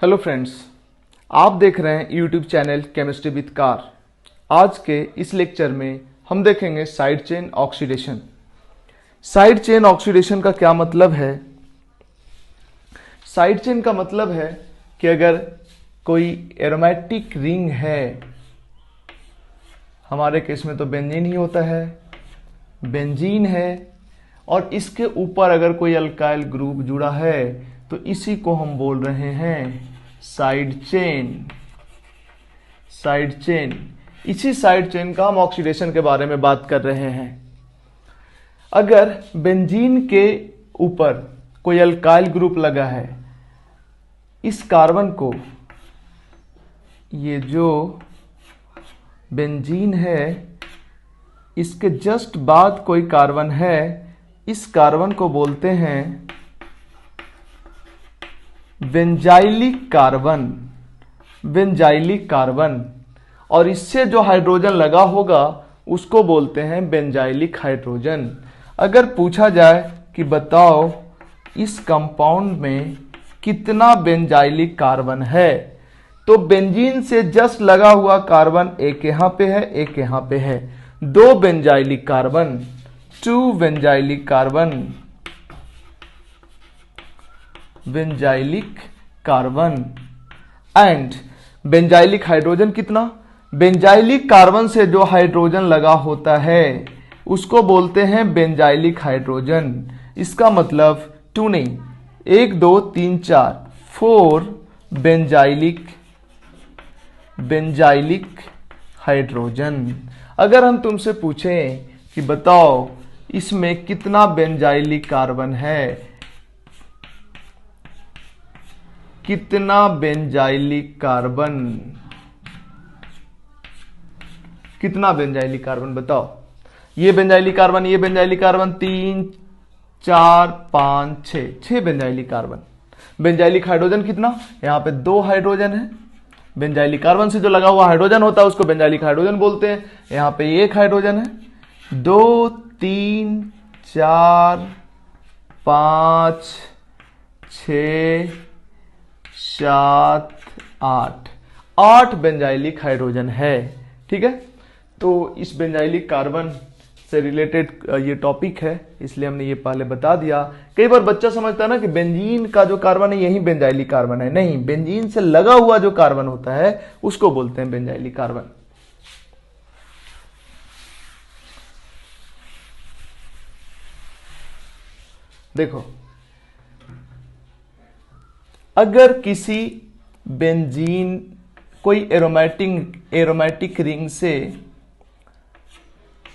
Hello friends, आप देख रहे हैं YouTube channel chemistry with car. आज के इस लेक्चर में हम देखेंगे side chain oxidation. Side chain oxidation का क्या मतलब है? साइड चेन का मतलब है कि अगर कोई एरोमेटिक रिंग है, हमारे केस में तो बेंजीन ही होता है, बेंजीन है, और इसके ऊपर अगर कोई अल्काइल ग्रुप जुड़ा है तो इसी को हम बोल रहे हैं साइड चेन। साइड चेन, इसी साइड चेन का हम ऑक्सीडेशन के बारे में बात कर रहे हैं। अगर बेंजीन के ऊपर कोई अल्काइल ग्रुप लगा है, इस कार्बन को, ये जो बेंजीन है इसके जस्ट बाद कोई कार्बन है, इस कार्बन को बोलते हैं बेंजाइलिक कार्बन। बेंजाइलिक कार्बन, और इससे जो हाइड्रोजन लगा होगा उसको बोलते हैं बेंजाइलिक हाइड्रोजन। अगर पूछा जाए कि बताओ इस कंपाउंड में कितना बेंजाइलिक कार्बन है, तो बेंजीन से जस्ट लगा हुआ कार्बन एक यहां पे है, एक यहां पे है, दो benzylic carbon, 2 benzylic carbon, benzylic carbon. And benzylic hydrogen कितना? बेंजाइलिक कार्बन से जो हाइड्रोजन लगा होता है उसको बोलते हैं बेंजाइलिक हाइड्रोजन। इसका मतलब 2 नहीं, 1 2 3 4 4 बेंजाइलिक हाइड्रोजन। अगर हम तुमसे पूछें कि बताओ इसमें कितना बेंजाइलिक कार्बन है, कितना बेंजाइलिक कार्बन, कितना बेंजाइलिक कार्बन बताओ। ये बेंजाइलिक कार्बन, ये benzylic carbon, 3 4 5 6 benzylic carbon. Benzylic hydrogen कितना? यहां पे 2 हाइड्रोजन है। बेंजाइलिक कार्बन से जो लगा हुआ हाइड्रोजन होता है उसको बेंजाइलिक हाइड्रोजन बोलते हैं। यहां पे 1 हाइड्रोजन है। 2 3 4 5 6 7 8 बेंजाइलिक हाइड्रोजन है। ठीक है, तो इस बेंजाइलिक कार्बन से रिलेटेड ये टॉपिक है, इसलिए हमने ये पहले बता दिया। कई बार बच्चा समझता है ना कि बेंजीन का जो कार्बन है यही बेंजाइलिक कार्बन है। नहीं, बेंजीन से लगा हुआ जो कार्बन होता है उसको बोलते हैं बेंजाइलिक कार्बन। देखो, अगर किसी बेंजीन, कोई एरोमेटिक रिंग से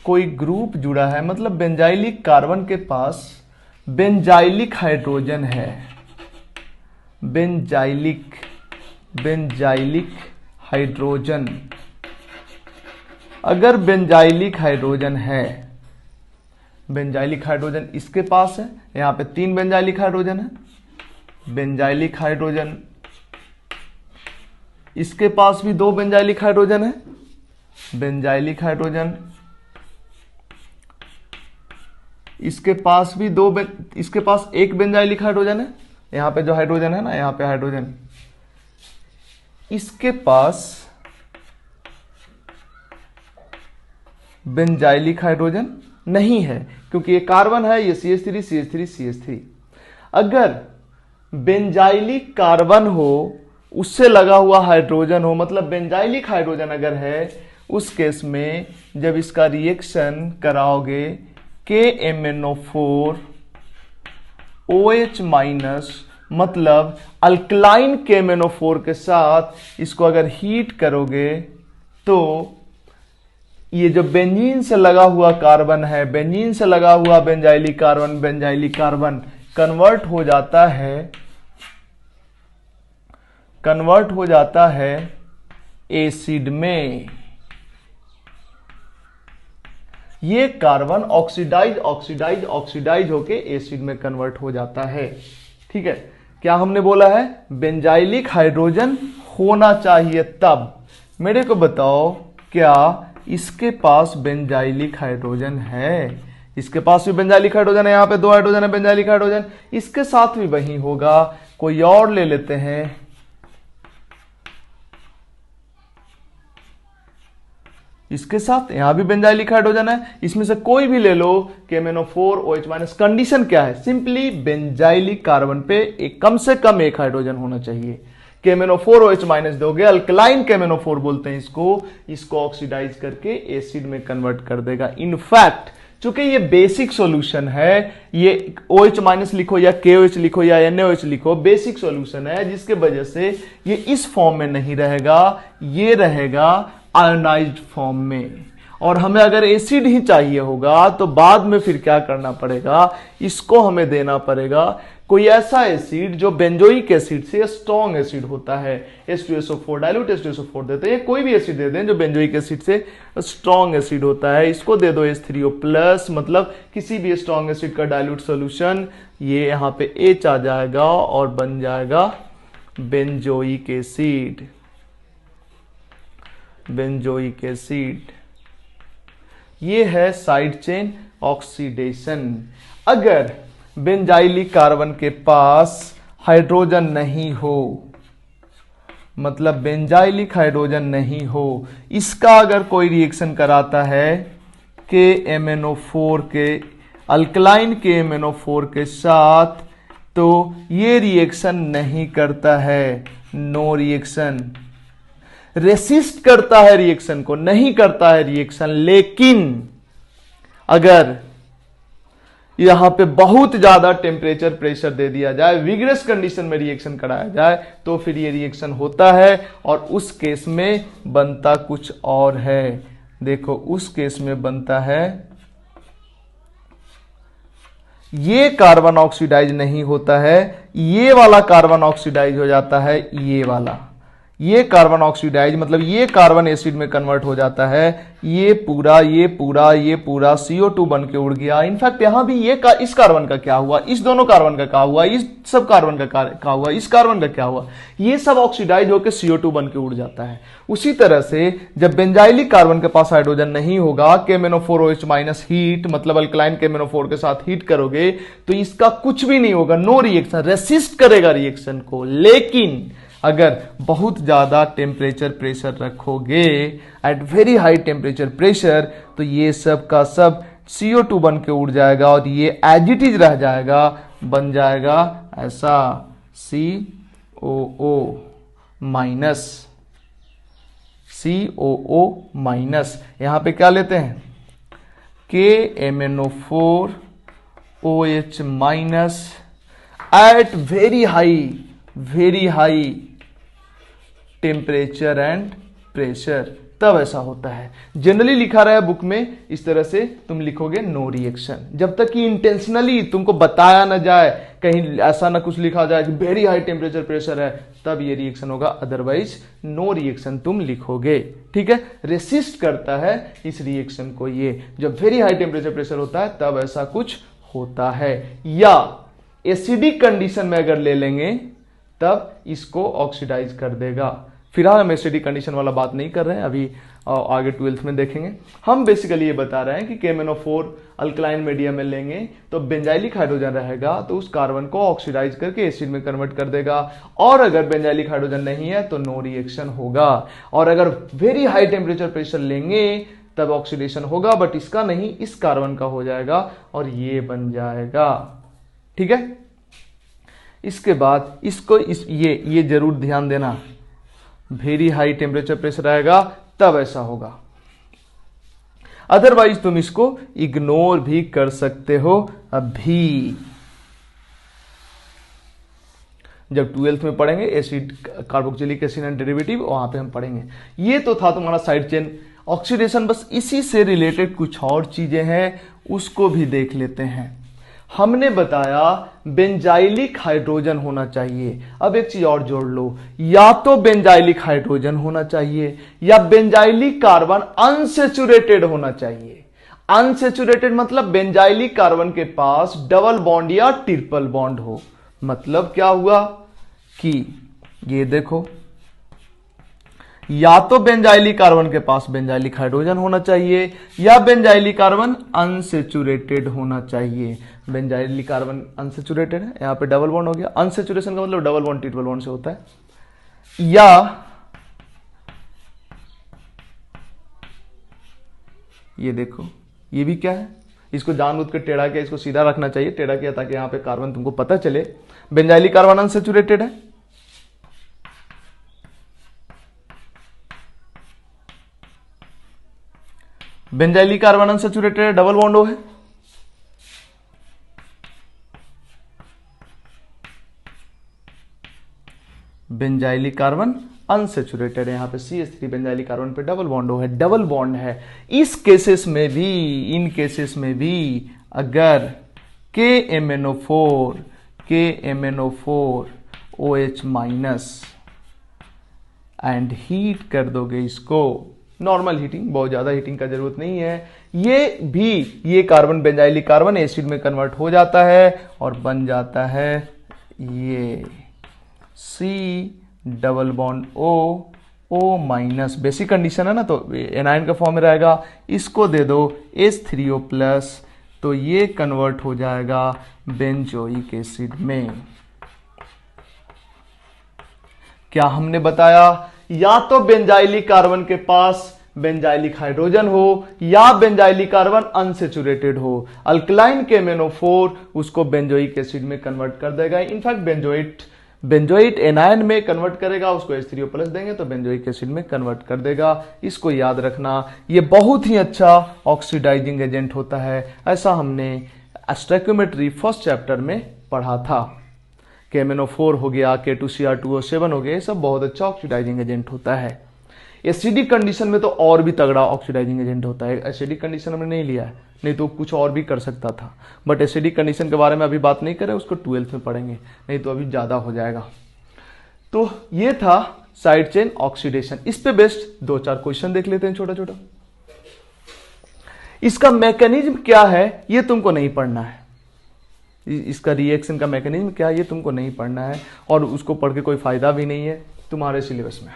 कोई ग्रुप जुड़ा है, मतलब बेंजाइलिक कार्बन के पास बेंजाइलिक हाइड्रोजन है, बेंजाइलिक हाइड्रोजन। अगर बेंजाइलिक हाइड्रोजन है, बेंजाइलिक हाइड्रोजन इसके पास है, यहां पे 3 बेंजाइलिक हाइड्रोजन है, बेंजाइलिक हाइड्रोजन इसके पास भी 2 बेंजाइलिक हाइड्रोजन है, बेंजाइलिक हाइड्रोजन इसके पास भी इसके पास 1 बेंजाइलिक हाइड्रोजन है। यहां पे जो हाइड्रोजन है ना, यहां पे हाइड्रोजन, इसके पास बेंजाइलिक हाइड्रोजन नहीं है, क्योंकि ये कार्बन है, ये CH3 CH3 CH3। अगर बेंजाइलिक कार्बन हो, उससे लगा हुआ हाइड्रोजन हो, मतलब बेंजाइलिक हाइड्रोजन अगर है, उस केस में जब इसका रिएक्शन कराओगे KMnO4 OH माइनस, मतलब अल्कलाइन KMnO4 के साथ इसको अगर हीट करोगे तो ये जो बेंजीन से लगा हुआ कार्बन है, बेंजीन से लगा हुआ बेंजाइलिक कार्बन कन्वर्ट हो जाता है एसिड में। ये कार्बन ऑक्सीडाइज होके एसिड में कन्वर्ट हो जाता है। ठीक है, क्या हमने बोला है? बेंजाइलिक हाइड्रोजन होना चाहिए तब। मेरे को बताओ, क्या इसके पास बेंजाइलिक हाइड्रोजन है? इसके पास भी बेंजाइलिक हाइड्रोजन है, यहां पे 2 हाइड्रोजन है बेंजाइलिक हाइड्रोजन, इसके साथ भी वही होगा। कोई और ले लेते हैं, इसके साथ यहां भी बेंजाइलिक हाइड्रोजन है, इसमें से कोई भी ले लो, KMnO4 OH-। कंडीशन क्या है? सिंपली बेंजाइलिक कार्बन पे एक कम से कम एक हाइड्रोजन होना चाहिए। KMnO4 OH- दोगे, अल्कलाइन KMnO4 बोलते हैं इसको ऑक्सीडाइज करके एसिड में कन्वर्ट कर देगा। इनफैक्ट चूंकि ये बेसिक सॉल्यूशन है, ये OH- लिखो या KOH लिखो या NaOH लिखो, बेसिक सॉल्यूशन है, जिसके वजह से ये इस फॉर्म में नहीं रहेगा, ये रहेगा आयोनाइज्ड फॉर्म में। और हमें अगर एसिड ही चाहिए होगा तो बाद में फिर क्या करना पड़ेगा, इसको हमें देना पड़ेगा कोई ऐसा एसिड जो बेंजोइक एसिड से स्ट्रॉन्ग एसिड होता है। H2SO4 डाइल्यूट H2SO4 देते हैं, कोई भी एसिड दे दें जो बेंजोइक एसिड से स्ट्रॉन्ग एसिड होता है, इसको दे दो H3O+, मतलब किसी भी स्ट्रॉन्ग एसिड का डाइल्यूट सॉल्यूशन, ये यहां पे H आ जाएगा और बन जाएगा बेंजोइक एसिड। बेंजोइक एसिड ये है साइड चेन ऑक्सीडेशन। अगर बेंजाइलिक कार्बन के पास हाइड्रोजन नहीं हो, मतलब बेंजाइलिक हाइड्रोजन नहीं हो, इसका अगर कोई रिएक्शन कराता है KMnO4 के अल्कलाइन KMnO4 के साथ, तो ये रिएक्शन नहीं करता है, नो रिएक्शन। रेसिस्ट करता है रिएक्शन को, नहीं करता है रिएक्शन। लेकिन अगर यहां पे बहुत ज्यादा टेम्परेचर प्रेशर दे दिया जाए, विगरस कंडीशन में रिएक्शन कराया जाए, तो फिर ये रिएक्शन होता है। और उस केस में बनता कुछ और है। देखो उस केस में बनता है, ये कार्बन ऑक्सीडाइज नहीं होता है, ये वाला कार्बन ऑक्सीडाइज हो जाता है, ये वाला। ये कार्बन ऑक्सीडाइज मतलब ये कार्बन एसिड में कन्वर्ट हो जाता है, ये पूरा CO2 बन के उड़ गया। इनफैक्ट यहां भी इस कार्बन का क्या हुआ, इस दोनों कार्बन का क्या हुआ, इस सब कार्बन का क्या हुआ, इस कार्बन का क्या हुआ, ये सब ऑक्सीडाइज होकर CO2 बन के उड़ जाता है। उसी तरह से जब बेंजाइलिक कार्बन के पास हाइड्रोजन नहीं होगा, KMnO4 OH- हीट मतलब अल्कलाइन KMnO4 के साथ हीट करोगे तो इसका कुछ भी नहीं होगा, नो रिएक्शन, रेसिस्ट करेगा रिएक्शन को। लेकिन अगर बहुत ज्यादा टेम्परेचर प्रेशर रखोगे, at very high temperature pressure, तो ये सब का सब CO2 बन के उड़ जाएगा और ये एज इट इज रह जाएगा, बन जाएगा ऐसा COO-। यहां पे क्या लेते हैं, KMnO4 OH- at very high temperature and pressure, तब ऐसा होता है। जनरली लिखा रहा है बुक में, इस तरह से तुम लिखोगे नो रिएक्शन, जब तक कि इंटेंशनली तुमको बताया ना जाए, कहीं ऐसा ना कुछ लिखा जाए कि वेरी हाई टेम्परेचर प्रेशर है, तब ये रिएक्शन होगा, अदरवाइज नो रिएक्शन तुम लिखोगे। ठीक है, रेसिस्ट करता है इस रिएक्शन को ये, जब वेरी हाई टेम्परेचर प्रेशर होता है तब ऐसा कुछ होता है। या एसिडिक कंडीशन में अगर ले लेंगे तब इसको ऑक्सीडाइज कर देगा। फिलहाल हम एसिडिक कंडीशन वाला बात नहीं कर रहे हैं, अभी आगे 12th में देखेंगे। हम बेसिकली ये बता रहे हैं कि KMnO4 अल्कलाइन मीडियम में लेंगे तो बेंजाइलिक हाइड्रोजन रहेगा, तो उस कार्बन को ऑक्सीडाइज करके एसिड में कन्वर्ट कर देगा। और अगर बेंजाइलिक हाइड्रोजन नहीं है तो नो रिएक्शन होगा। और अगर वेरी हाई टेम्परेचर प्रेशर लेंगे तब ऑक्सीडेशन होगा, बट इसका नहीं, इस कार्बन का हो जाएगा और ये बन जाएगा। ठीक है, इसके बाद इसको ये जरूर ध्यान देना, वेरी हाई टेम्परेचर प्रेशर आएगा तब ऐसा होगा, अदरवाइज तुम इसको इग्नोर भी कर सकते हो। अभी जब 12th में पढ़ेंगे acid carboxylic acid and derivative, वहां पे हम पढ़ेंगे। ये तो था तुम्हारा साइड चेन ऑक्सीडेशन। बस इसी से रिलेटेड कुछ और चीजें हैं, उसको भी देख लेते हैं। हमने बताया बेंजाइलिक हाइड्रोजन होना चाहिए। अब एक चीज और जोड़ लो, या तो बेंजाइलिक हाइड्रोजन होना चाहिए या बेंजाइलिक कार्बन अनसेचुरेटेड होना चाहिए। अनसेचुरेटेड मतलब बेंजाइलिक कार्बन के पास डबल बॉन्ड या ट्रिपल बॉन्ड हो। मतलब क्या हुआ कि ये देखो, या तो बेंजाइलिक कार्बन के पास बेंजाइलिक हाइड्रोजन होना चाहिए या बेंजाइलिक कार्बन अनसेचुरेटेड होना चाहिए। बेंजाइलिक कार्बन अनसेचुरेटेड है, यहां पे डबल बॉन्ड हो गया। अनसेचुरेशन का मतलब डबल बॉन्ड ट्रिपल बॉन्ड से होता है। या ये देखो, ये भी क्या है, इसको जानबूझ के टेढ़ा किया, इसको सीधा रखना चाहिए, टेढ़ा किया ताकि यहाँ पे कार्बन तुमको पता चले। बेंजाइलिक कार्बन अनसैचुरेटेड है, बेंजाइलिक कार्बन अनसैचुरेटेड है, डबल बॉन्ड O है। बेंजाइलिक कार्बन अनसैचुरेटेड है, यहां पे CH3 बेंजाइलिक कार्बन पे डबल बॉन्ड O है, डबल बॉन्ड है। इस केसेस में भी, इन केसेस में भी अगर KMnO4 OH minus and heat कर दोगे इसको, नॉर्मल हीटिंग, बहुत ज्यादा हीटिंग का जरूरत नहीं है, ये कार्बन बेंजाइलिक कार्बन एसिड में कन्वर्ट हो जाता है और बन जाता है ये C double bond O minus, basic condition है ना, तो एनायन का फॉर्म में रहेगा, इसको दे दो H3O प्लस, तो ये कन्वर्ट हो जाएगा बेंजोइक एसिड में। क्या हमने बताया, या तो बेंजाइलिक कार्बन के पास बेंजाइलिक हाइड्रोजन हो या बेंजाइलिक कार्बन अनसैचुरेटेड हो, अल्कलाइन KMnO4 उसको बेंजोइक एसिड में कन्वर्ट कर देगा। इनफैक्ट बेंजोइट एनायन में कन्वर्ट करेगा, उसको H3O प्लस देंगे तो बेंजोइक एसिड में कन्वर्ट कर देगा। इसको याद रखना, ये बहुत ही अच्छा ऑक्सीडाइजिंग एजेंट होता है, ऐसा हमने स्टोइकियोमेट्री फर्स्ट चैप्टर में पढ़ा था। KMnO4 हो गया, K2Cr2O7 हो गया, ये सब बहुत अच्छा ऑक्सीडाइजिंग एजेंट होता है। एसिडिक कंडीशन में तो और भी तगड़ा ऑक्सीडाइजिंग एजेंट होता है, एसिडिक कंडीशन में नहीं लिया है, नहीं तो कुछ और भी कर सकता था, बट एसिडिक कंडीशन के बारे में अभी बात नहीं करें, उसको 12th में पढ़ेंगे, नहीं तो अभी ज्यादा हो जाएगा। तो ये था साइड चेन ऑक्सीडेशन, इस पे बेस्ड 2-4 क्वेश्चन देख लेते हैं छोटा छोटा। इसका मैकेनिज्म क्या है ये तुमको नहीं पढ़ना है, इसका रिएक्शन का मैकेनिज्म क्या है ये तुमको नहीं पढ़ना है, और उसको पढ़ के कोई फायदा भी नहीं है तुम्हारे सिलेबस में।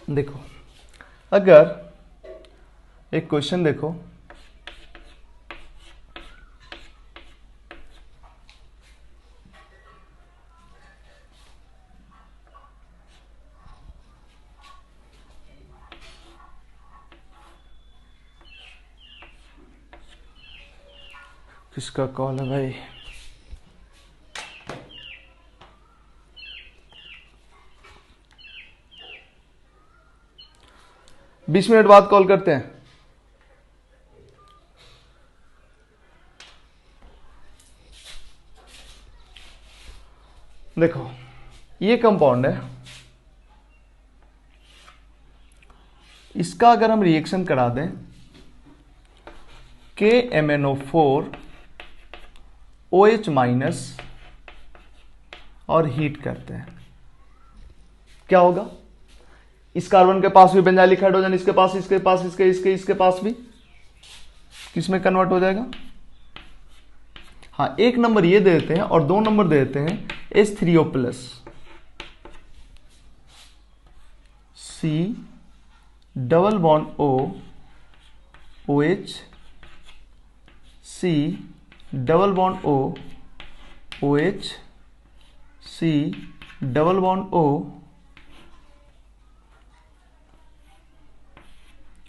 देखो, अगर एक क्वेश्चन देखो, किसका कॉल है भाई? बीस मिनट बाद कॉल करते हैं। देखो, ये कंपाउंड है, इसका अगर हम रिएक्शन करा दें KMnO4 OH माइनस और हीट करते हैं, क्या होगा? इस कार्बन के पास भी बेंजाइलिक हाइड्रोजन, इसके पास, इसके पास, इसके पास भी किस में कन्वर्ट हो जाएगा? हाँ, एक नंबर ये दे देते हैं और 2 नंबर दे देते हैं H3O plus, C double bond O OH, C double bond O OH, C double bond O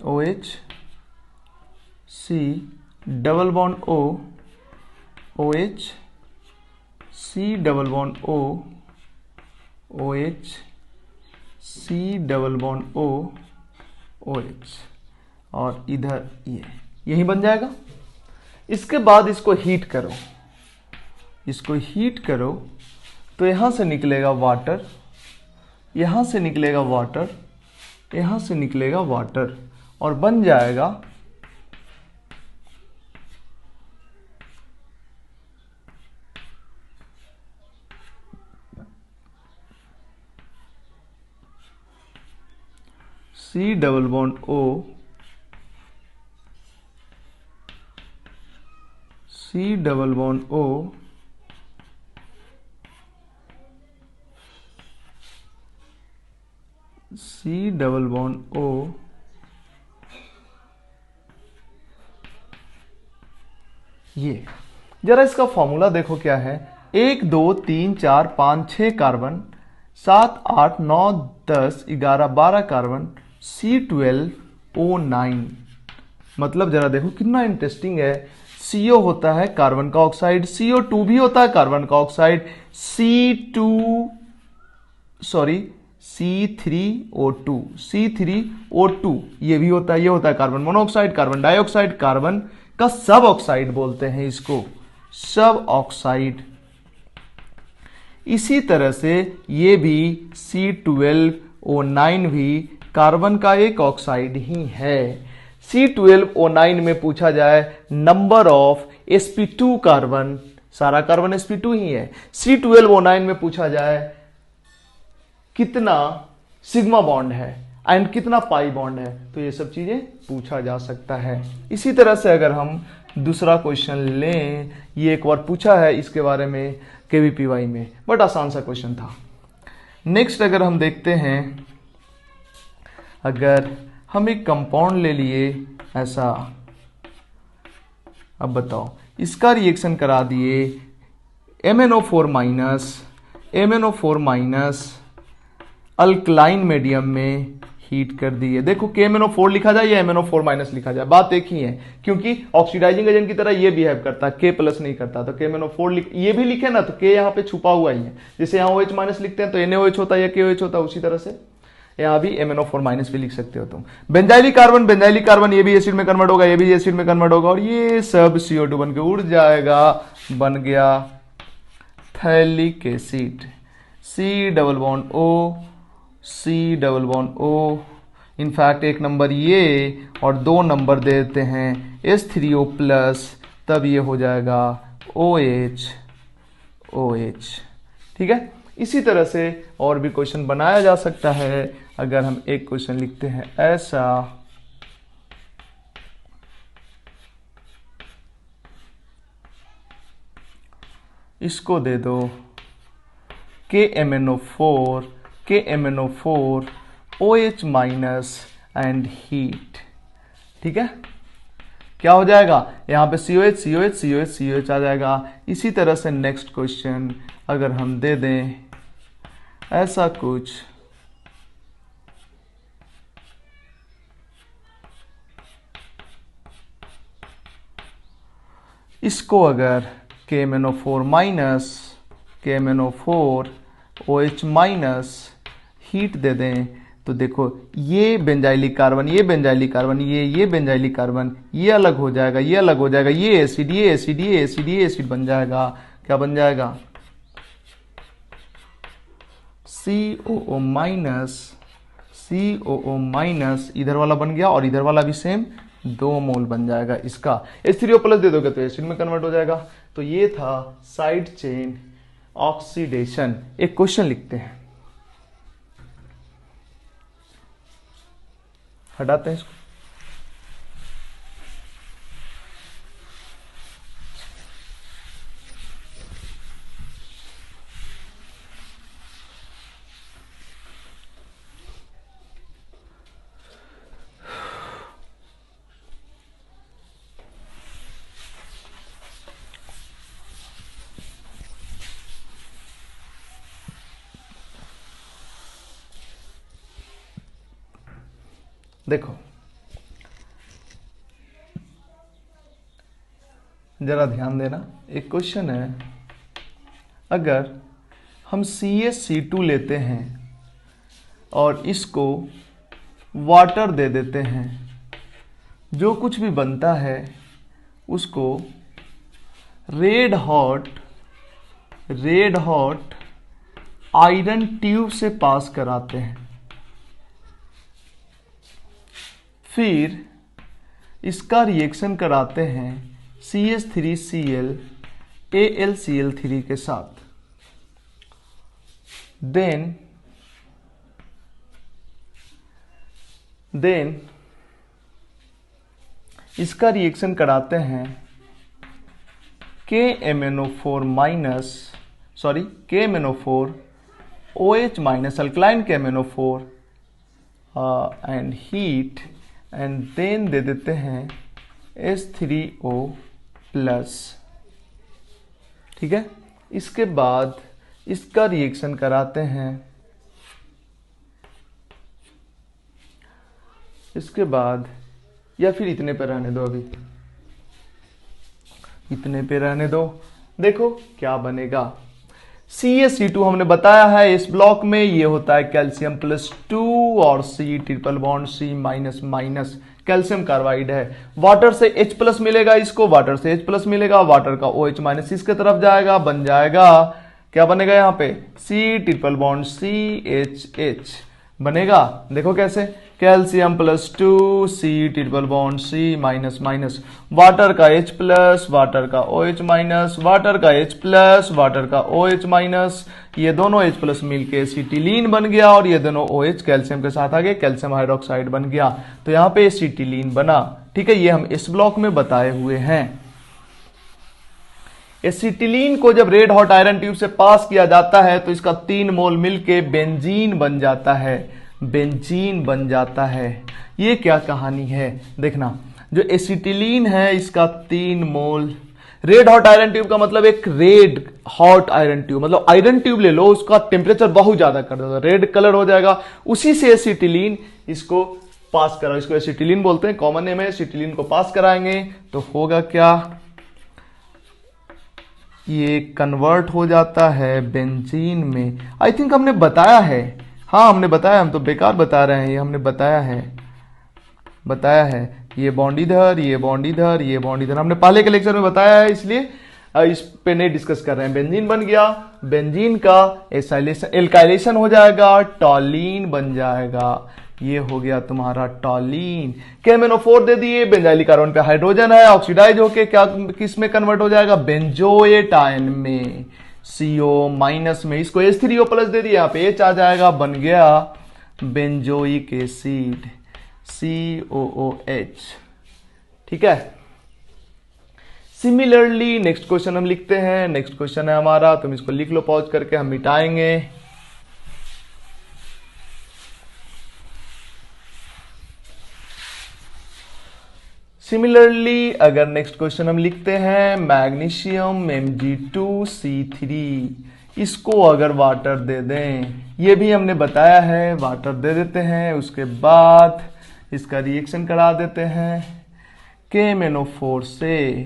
OH, C double bond O OH, C double bond O OH, C double bond O OH, और इधर ये यही बन जाएगा। इसके बाद इसको heat करो, इसको हीट करो तो यहां से निकलेगा वाटर, यहां से निकलेगा वाटर, यहां से निकलेगा वाटर, और बन जाएगा C double bond O, C double bond O, C double bond O, ये जरा इसका फॉर्मूला देखो क्या है। 1 2 3 4 5 6 कार्बन, 7 8 9 10 11 12 कार्बन, C12O9। मतलब जरा देखो कितना इंटरेस्टिंग है। CO होता है कार्बन का ऑक्साइड, CO2 भी होता है कार्बन का ऑक्साइड, C3O2 ये भी होता है, ये होता है carbon monoxide, carbon dioxide, carbon का सब ऑक्साइड बोलते हैं इसको, सब ऑक्साइड। इसी तरह से ये भी C12O9 भी कार्बन का एक ऑक्साइड ही है। C12O9 में पूछा जाए नंबर ऑफ sp2 कार्बन, सारा कार्बन sp2 ही है। C12O9 में पूछा जाए कितना सिग्मा बॉन्ड है एंड कितना पाई बॉन्ड है, तो ये सब चीजें पूछा जा सकता है। इसी तरह से अगर हम दूसरा क्वेश्चन लें, ये एक बार पूछा है इसके बारे में KVPY में, बट आसान सा क्वेश्चन था। नेक्स्ट अगर हम देखते हैं, अगर हम एक कंपाउंड ले लिए ऐसा, अब बताओ इसका रिएक्शन करा दिए MnO4 माइनस अल्कलाइन मीडियम में हीट कर दिए। देखो KMnO4 लिखा जाए या MnO4 माइनस लिखा जाए, बात एक ही है, क्योंकि ऑक्सीडाइजिंग एजेंट की तरह ये बिहेव करता है, K प्लस नहीं करता। तो KMnO4 ये भी लिखे ना तो K यहाँ पे छुपा हुआ ही है। जैसे यहाँ OH माइनस लिखते हैं तो NaOH होता है या KOH होता है, उसी तरह से यहाँ भी MnO4 माइनस भी लिख सकते हो तुम। बेंजाइलिक कार्बन ये भी एसिड में कन्वर्ट होगा, ये भी एसिड में कन्वर्ट होगा, और ये सब CO2 बन के उड़ जाएगा, बन गया phthalic acid. C double bond O, C double bond O, in fact एक नंबर ये और 2 नंबर दे देते हैं H3O प्लस, तब ये हो जाएगा OH। ठीक है, इसी तरह से और भी क्वेश्चन बनाया जा सकता है। अगर हम एक क्वेश्चन लिखते हैं ऐसा, इसको दे दो KMnO4 OH minus and heat. ठीक है, क्या हो जाएगा यहाँ पे COH आ जाएगा। इसी तरह से नेक्स्ट क्वेश्चन अगर हम दे दें ऐसा कुछ, इसको अगर KMnO4 OH माइनस हीट दे दें तो देखो ये बेंजाइलिक कार्बन, ये बेंजाइलिक कार्बन, ये बेंजाइलिक कार्बन, ये अलग हो जाएगा, ये अलग हो जाएगा, ये एसिड बन जाएगा। क्या बन जाएगा? COO माइनस, इधर वाला बन गया और इधर वाला भी सेम 2 मोल बन जाएगा इसका। H3O प्लस दे दोगे तो एसिड में कन्वर्ट हो जाएगा। तो ये था साइड चेन ऑक्सीडेशन। एक क्वेश्चन लिखते हैं, हटाते हैं इसको। देखो जरा ध्यान देना, एक क्वेश्चन है, अगर हम CaC2 लेते हैं और इसको वाटर दे देते हैं, जो कुछ भी बनता है उसको रेड हॉट आयरन ट्यूब से पास कराते हैं, फिर इसका रिएक्शन कराते हैं CH3Cl AlCl3 के साथ, देन देन इसका रिएक्शन कराते हैं KMnO4 minus KMnO4 OH minus alkaline KMnO4 and heat and then दे देते हैं H3O प्लस। ठीक है, इसके बाद इसका रिएक्शन कराते हैं, इसके बाद या फिर इतने पे रहने दो, अभी इतने पे रहने दो। देखो क्या बनेगा, CaC2 हमने बताया है इस ब्लॉक में ये होता है कैल्शियम +2 और C triple bond C minus minus calcium carbide है। वाटर से H+ मिलेगा, इसको वाटर से H+ मिलेगा, वाटर का OH माइनस इसके तरफ जाएगा, बन जाएगा क्या बनेगा यहाँ पे C ट्रिपल बॉन्ड CHH बनेगा। देखो कैसे, calcium +2 C triple bond C minus minus, water का H+, वाटर का OH माइनस, वाटर का H+, वाटर का OH माइनस, ये दोनों H+ मिलके एसिटिलीन बन गया और ये दोनों OH कैल्शियम के साथ आ गए, कैल्शियम हाइड्रोक्साइड बन गया। तो यहाँ पे एसिटिलीन बना। ठीक है, ये हम इस ब्लॉक में बताए हुए हैं। एसिटिलीन को जब रेड हॉट आयरन ट्यूब से पास किया जाता है तो इसका 3 मोल मिलके बेंजीन बन जाता है, बेंजीन बन जाता है। ये क्या कहानी है देखना, जो एसिटिलीन है इसका 3 मोल, रेड हॉट आयरन ट्यूब का मतलब एक रेड हॉट आयरन ट्यूब, मतलब आयरन ट्यूब ले लो, उसका टेम्परेचर बहुत ज्यादा कर दो, रेड कलर हो जाएगा, उसी से एसिटिलीन इसको पास कराओ, इसको एसिटिलीन बोलते हैं, कॉमन नेम है। एसिटिलीन को पास कराएंगे तो होगा क्या, ये कन्वर्ट हो जाता है बेंजीन में। आई थिंक हमने बताया है, हाँ हमने बताया, हम तो बेकार बता रहे हैं, ये हमने बताया है, ये बॉन्ड इधर, ये बॉन्ड इधर, ये बॉन्ड इधर, हमने पहले के लेक्चर में बताया है, इसलिए इस पे नहीं डिस्कस कर रहे हैं। बेंजीन बन गया, बेंजीन का एल्काइलेशन हो जाएगा, टॉलीन बन जाएगा, ये हो गया तुम्हारा टॉलीन। KMnO4 दे दिए, बेंजाइलिक कार्बन पे हाइड्रोजन है, ऑक्सीडाइज होके क्या किस में कन्वर्ट हो जाएगा, बेंजोएट आयन में, CO माइनस में, इसको H3O प्लस दे दिया, यहाँ पे H आ जाएगा, बन गया बेंजोइक एसिड COOH। ठीक है, सिमिलरली नेक्स्ट क्वेश्चन हम लिखते हैं, नेक्स्ट क्वेश्चन है हमारा, तुम इसको लिख लो पॉज करके, हम मिटाएंगे। सिमिलरली अगर नेक्स्ट क्वेश्चन हम लिखते हैं, मैग्नीशियम Mg2C3, इसको अगर वाटर दे दें, ये भी हमने बताया है, वाटर दे देते हैं, उसके बाद इसका रिएक्शन करा देते हैं KMnO4 से,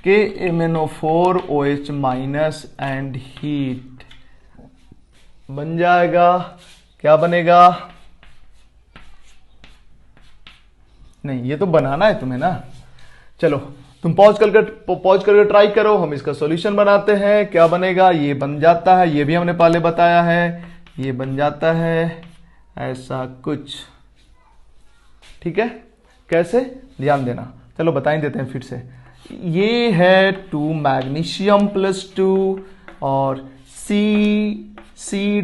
KMnO4 OH minus and heat बन जाएगा, क्या बनेगा, नहीं ये तो बनाना है तुम्हें ना, चलो तुम पॉज करके ट्राई करो, हम इसका सॉल्यूशन बनाते हैं। क्या बनेगा, ये बन जाता है, ये भी हमने पहले बताया है, ये बन जाता है ऐसा कुछ। ठीक है, कैसे ध्यान देना, चलो बताई देते हैं फिर से। ये है 2 मैग्नीशियम +2 और C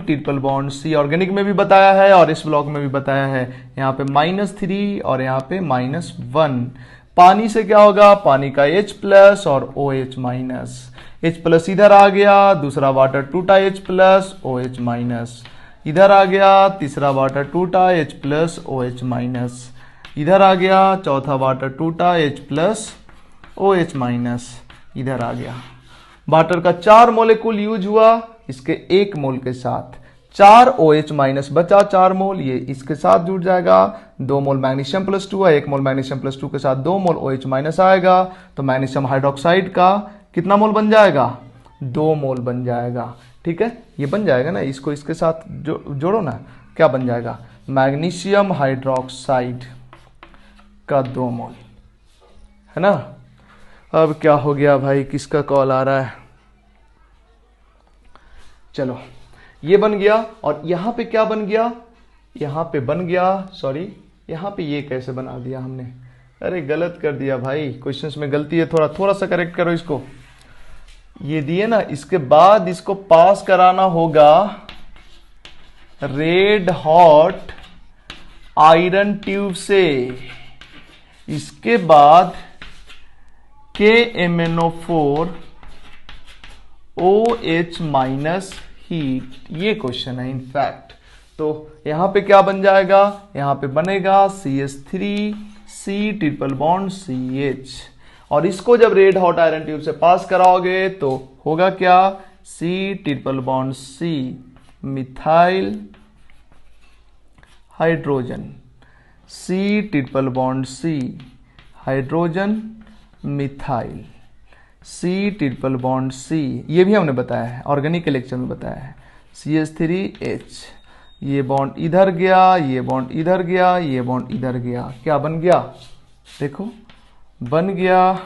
triple bond C organic में भी बताया है और इस ब्लॉक में भी बताया है, यहाँ पे -3 और यहाँ पे -1। पानी से क्या होगा, पानी का H+ और OH माइनस, H+ इधर आ गया, दूसरा वाटर टूटा H+ OH माइनस, इधर आ गया, तीसरा वाटर टूटा H+ OH माइनस, इधर आ गया, चौथा वाटर टूटा H+ OH माइनस, इधर आ गया। वाटर का 4 मोलेकुल यूज हुआ, इसके 1 मोल के साथ 4 OH माइनस बचा, 4 मोल, ये इसके साथ जुड़ जाएगा, 2 मोल मैग्नीशियम +2 है, 1 मोल मैग्नीशियम +2 के साथ 2 मोल OH माइनस आएगा, तो मैग्नीशियम हाइड्रोक्साइड का कितना मोल बन जाएगा, 2 मोल बन जाएगा। ठीक है, ये बन जाएगा ना, इसको इसके साथ जोड़ो ना, क्या बन जाएगा, मैग्नीशियम हाइड्रोक्साइड का 2 मोल, है ना। अब क्या हो गया भाई, किसका कॉल आ रहा है, चलो ये बन गया, और यहां पे क्या बन गया, यहां पे बन गया, सॉरी यहां पे ये कैसे बना दिया हमने, अरे गलत कर दिया भाई, क्वेश्चंस में गलती है, थोड़ा सा करेक्ट करो इसको। ये दिए ना, इसके बाद इसको पास कराना होगा रेड हॉट आयरन ट्यूब से। इसके बाद KMnO4 OH माइनस हीट, ये क्वेश्चन है इनफैक्ट। तो यहां पे क्या बन जाएगा, यहां पे बनेगा CH3C ट्रिपल बॉन्ड CH, और इसको जब रेड हॉट आयरन ट्यूब से पास कराओगे तो होगा क्या, C triple bond C methyl hydrogen, C triple bond C hydrogen methyl, C triple bond C, ये भी हमने बताया है, ऑर्गेनिक के लेक्चर में बताया है, CH3H, ये बॉन्ड इधर गया, ये बॉन्ड इधर गया, ये बॉन्ड इधर गया, क्या बन गया, देखो बन गया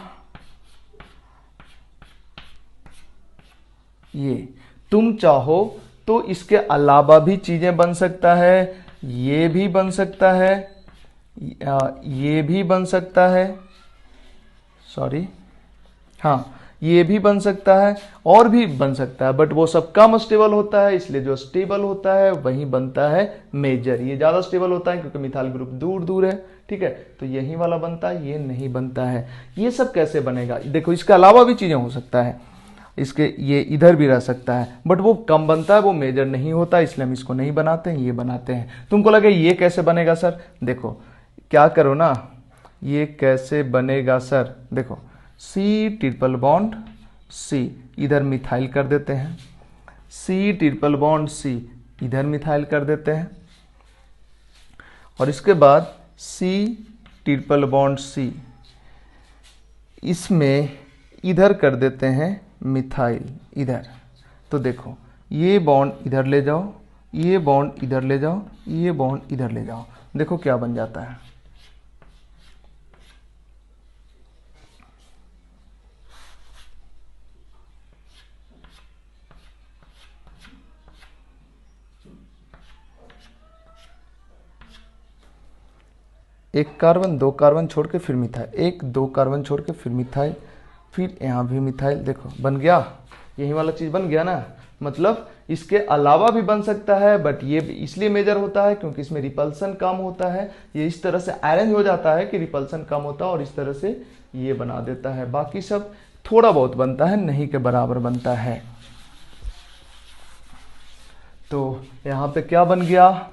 ये। तुम चाहो तो इसके अलावा भी चीजें बन सकता है, ये भी बन सकता है, ये भी बन सकता है, सॉरी हाँ ये भी बन सकता है और भी बन सकता है, बट वो सब कम स्टेबल होता है, इसलिए जो स्टेबल होता है वही बनता है मेजर। ये ज्यादा स्टेबल होता है क्योंकि मिथाइल ग्रुप दूर दूर है, ठीक है, तो यही वाला बनता है, ये नहीं बनता है। ये सब कैसे बनेगा, देखो इसके अलावा भी चीजें हो सकता है, इसके ये इधर भी रह सकता है, बट वो कम बनता है, वो मेजर नहीं होता, इसलिए हम इसको नहीं बनाते हैं, ये बनाते हैं। तुमको लगे ये कैसे बनेगा सर, देखो क्या करो ना, ये कैसे बनेगा सर, देखो C ट्रिपल बॉन्ड C, इधर मिथाइल कर देते हैं, C ट्रिपल बॉन्ड C इधर मिथाइल कर देते हैं, और इसके बाद C ट्रिपल बॉन्ड C इसमें इधर कर देते हैं मिथाइल इधर। तो देखो ये बॉन्ड इधर ले जाओ, ये बॉन्ड इधर ले जाओ, ये बॉन्ड इधर ले जाओ, देखो क्या बन जाता है, एक कार्बन दो कार्बन छोड़ के फिर मिथाइल, एक दो कार्बन छोड़ के फिर मिथाइल, फिर यहाँ भी मिथाइल, देखो बन गया, यही वाला चीज बन गया ना। मतलब इसके अलावा भी बन सकता है, बट ये इसलिए मेजर होता है क्योंकि इसमें रिपल्सन कम होता है, ये इस तरह से अरेंज हो जाता है कि रिपल्सन कम होता है और इस तरह से ये बना देता है। बाकी सब थोड़ा बहुत बनता है, नहीं के बराबर बनता है। तो यहां पे क्या बन गया,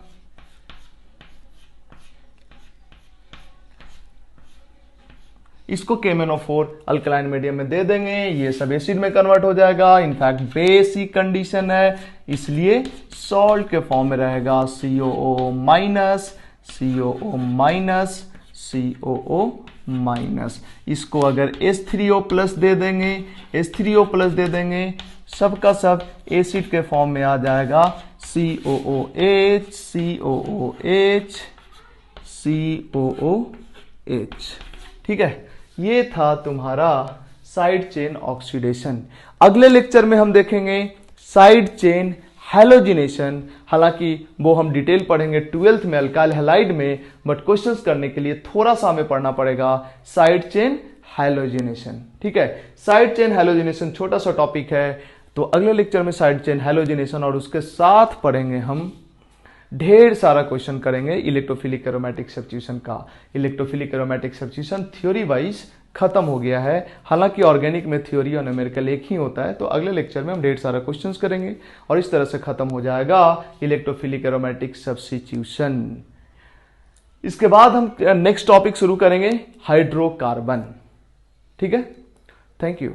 इसको KMnO4 अल्कलाइन मीडियम में दे देंगे, ये सब एसिड में कन्वर्ट हो जाएगा, इनफैक्ट बेसिक कंडीशन है इसलिए सॉल्ट के फॉर्म में रहेगा, COO minus, COO minus, COO minus. इसको अगर H3O प्लस दे देंगे, H3O प्लस दे देंगे, सबका सब एसिड के फॉर्म में आ जाएगा, COOH, COOH, COOH, ठीक है। ये था तुम्हारा साइड चेन ऑक्सीडेशन। अगले लेक्चर में हम देखेंगे साइड चेन हैलोजिनेशन, हालांकि वो हम डिटेल पढ़ेंगे 12th में अल्काइल हैलाइड में, बट क्वेश्चंस करने के लिए थोड़ा सा हमें पढ़ना पड़ेगा साइड चेन हैलोजिनेशन, ठीक है। साइड चेन हैलोजिनेशन छोटा सा टॉपिक है, तो अगले लेक्चर में साइड चेन हैलोजिनेशन और उसके साथ पढ़ेंगे हम ढेर सारा क्वेश्चन करेंगे इलेक्ट्रोफिलिक एरोमेटिक सब्स्टिट्यूशन का। Electrophilic aromatic substitution theory wise खत्म हो गया है, हालांकि ऑर्गेनिक में थ्योरी और न्यूमेरिकल एक ही होता है। तो अगले लेक्चर में हम ढेर सारा क्वेश्चंस करेंगे और इस तरह से खत्म हो जाएगा इलेक्ट्रोफिलिक एरोमेटिक सब्स्टिट्यूशन। इसके बाद हम नेक्स्ट टॉपिक शुरू करेंगे हाइड्रोकार्बन, ठीक है। Thank you.